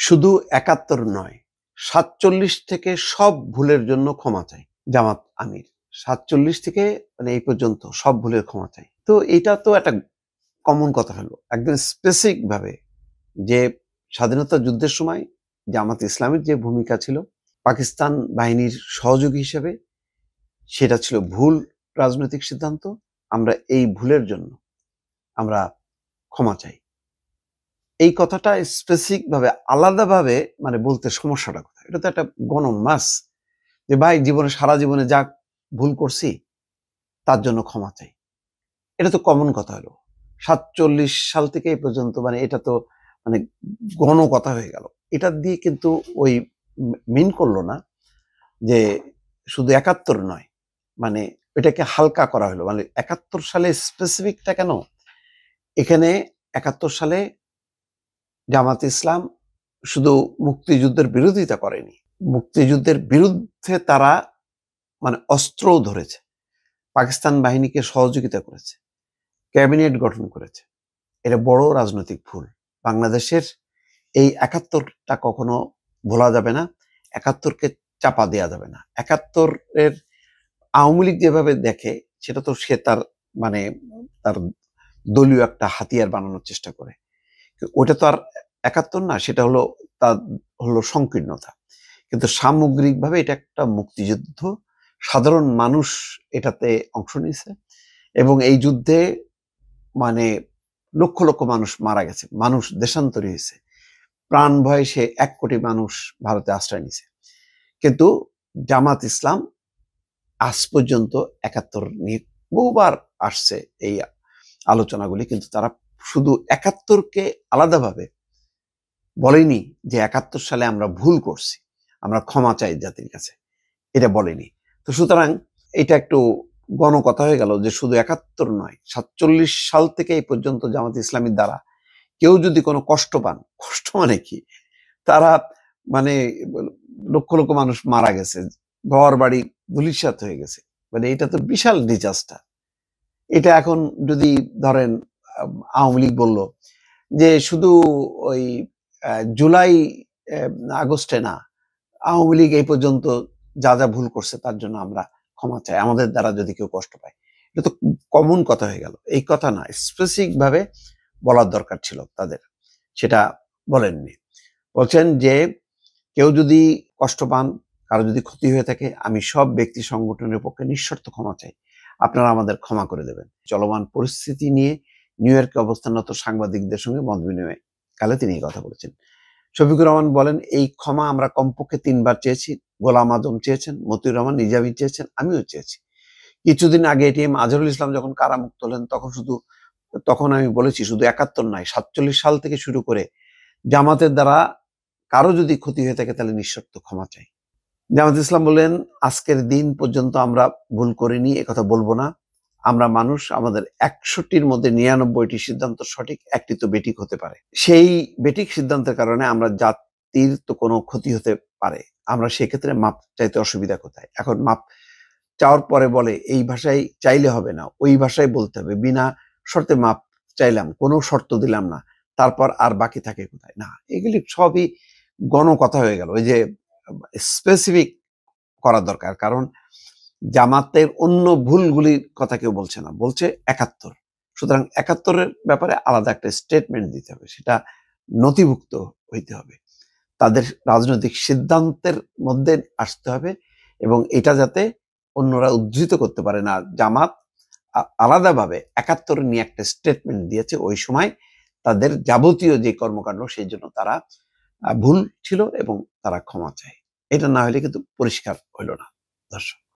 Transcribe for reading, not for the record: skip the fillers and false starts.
শুধু ৭১ নয়, ৪৭ থেকে সব ভুলের জন্য ক্ষমা চাই জামাত আমির। ৪৭ থেকে মানে এই পর্যন্ত সব ভুলের ক্ষমা চাই। তো এটা তো একটা কমন কথা হলো। একদম স্পেসিফিক ভাবে যে স্বাধীনতা যুদ্ধের সময় জামাত ইসলামের যে ভূমিকা ছিল পাকিস্তান বাহিনীর সহযোগী হিসেবে, সেটা ছিল ভুল রাজনৈতিক সিদ্ধান্ত। আমরা এই ভুলের জন্য আমরা ক্ষমা চাই। এই কথাটা স্পেসিফিক ভাবে আলাদাভাবে মানে বলতে সমস্যাটা কোথায়? এটা তো একটা গণমাস যে ভাই জীবনে সারা জীবনে যা ভুল করছি তার জন্য ক্ষমা চাই। এটা তো কমন কথা হলো। ৪৭ সাল থেকে এই পর্যন্ত মানে এটা তো মানে গণ কথা হয়ে গেল। এটা দিয়ে কিন্তু ওই মিন করলো না যে শুধু ৭১ নয়, মানে এটাকে হালকা করা হলো। মানে ৭১ সালে স্পেসিফিকটা কেন? এখানে ৭১ সালে জামাত ইসলাম শুধু মুক্তিযুদ্ধের বিরোধিতা করেনি, মুক্তিযুদ্ধের বিরুদ্ধে তারা মানে অস্ত্রও ধরেছে, পাকিস্তান বাহিনীকে সহযোগিতা করেছে, ক্যাবিনেট গঠন করেছে। এটা বড় রাজনৈতিক ভুল। বাংলাদেশের এই ৭১টা কখনো ভোলা যাবে না, ৭১কে চাপা দেওয়া যাবে না। ৭১-এর আওয়ামী লীগ যেভাবে দেখে সেটা তো সে তার মানে তার দলীয় একটা হাতিয়ার বানানোর চেষ্টা করে। ওটা তো আর ৭১ না, সেটা হলো তার হলো সংকীর্ণতা। কিন্তু সামগ্রিকভাবে এটা একটা মুক্তিযুদ্ধ, সাধারণ মানুষ এটাতে অংশ নিয়েছে এবং এই যুদ্ধে মানে লক্ষ লক্ষ মানুষ মারা গেছে, মানুষ দেশান্তরী হয়েছে, প্রাণ ভয়ে সে ১ কোটি মানুষ ভারতে আশ্রয় নিয়েছে। কিন্তু জামাত ইসলাম আজ পর্যন্ত ৭১ নিয়ে বহুবার আসছে এই আলোচনাগুলি, কিন্তু তারা শুধু ৭১-কে আলাদাভাবে বলেনি যে ৭১ সালে আমরা ভুল করছি, আমরা ক্ষমা চাই জাতির কাছে, এটা বলেনি। তো সুতরাং এটা একটু গণকথা হয়ে গেল যে শুধু ৭১ নয়, ৪৭ সাল থেকে এই পর্যন্ত জামাত ইসলামীর দ্বারা কেউ যদি কোনো কষ্ট পান, কষ্ট মানে কি, তারা মানে লক্ষ লক্ষ মানুষ মারা গেছে, ঘর বাড়ি ধূলিসাৎ হয়ে গেছে, মানে এটা তো বিশাল ডিজাস্টার। এটা এখন যদি ধরেন আওয়ামী লীগ বলল যে শুধু ওই জুলাই আগস্টে না, আওয়ামী লীগ এই পর্যন্ত যা যা ভুল করছে তার জন্য আমরা ক্ষমা চাই, আমাদের দ্বারা যদি কেউ কষ্ট পায়। এটা তো কমন কথা হয়ে গেল। এই কথা না, স্পেসিফিক ভাবে বলার দরকার ছিল তাদের, সেটা বলেননি। বলছেন যে কেউ যদি কষ্ট পান, কারো যদি ক্ষতি হয়ে থাকে, আমি সব ব্যক্তি সংগঠনের পক্ষে নিঃশর্ত ক্ষমা চাই, আপনারা আমাদের ক্ষমা করে দেবেন। চলমান পরিস্থিতি নিয়ে নিউ ইয়র্কে অবস্থানরত সাংবাদিকদের সঙ্গে মত বিনিময়ে কালে তিনি এই কথা বলেছেন। শফিকুর রহমান বলেন, এই ক্ষমা আমরা কমপক্ষে ৩ বার চেয়েছি। গোলাম আজম চেয়েছেন, মতিউর রহমান নিজামী চেয়েছেন, আমিও চেয়েছি। কিছুদিন আগে এটিএম আজহারুল ইসলাম যখন কারামুক্ত হলেন তখন আমি বলেছি শুধু ৭১ নয়, ৪৭ সাল থেকে শুরু করে জামাতের দ্বারা কারো যদি ক্ষতি হয়ে থাকে তাহলে নিঃশর্ত ক্ষমা চাই। জামাত ইসলাম বললেন, আজকের দিন পর্যন্ত আমরা ভুল করিনি একথা বলবো না। আমরা মানুষ, আমাদের ১০০টির মধ্যে ৯৯টি সিদ্ধান্ত সঠিক, একটি তো বেঠিক হতে পারে। সেই বেঠিক সিদ্ধান্তের কারণে আমরা জাতির তো কোনো ক্ষতি হতে পারে, আমরা সেক্ষেত্রে মাপ চাইতে অসুবিধা কোথায়? এখন মাপ চাওয়ার পরে বলে এই ভাষায় চাইলে হবে না, ওই ভাষায় বলতে হবে, বিনা শর্তে মাপ চাইলাম, কোনো শর্ত দিলাম না, তারপর আর বাকি থাকে কোথায়? না, এগুলি সবই গণকথা হয়ে গেল। ওই যে স্পেসিফিক করা দরকার, কারণ জামাতের অন্য ভুলগুলির কথা কেউ বলছে না, বলছে ৭১। সুতরাং ৭১-এর ব্যাপারে আলাদা একটা স্টেটমেন্ট দিতে হবে, সেটা নথিভুক্ত হইতে হবে, তাদের রাজনৈতিক সিদ্ধান্তের মধ্যে আসতে হবে এবং এটা যাতে অন্যরা উদ্ধৃত করতে পারে না। জামাত আলাদাভাবে ৭১ নিয়ে একটা স্টেটমেন্ট দিয়েছে, ওই সময় তাদের যাবতীয় যে কর্মকাণ্ড সেই জন্য তারা ভুল ছিল এবং তারা ক্ষমা চায়। এটা না হলে কিন্তু পরিষ্কার হইল না দর্শক।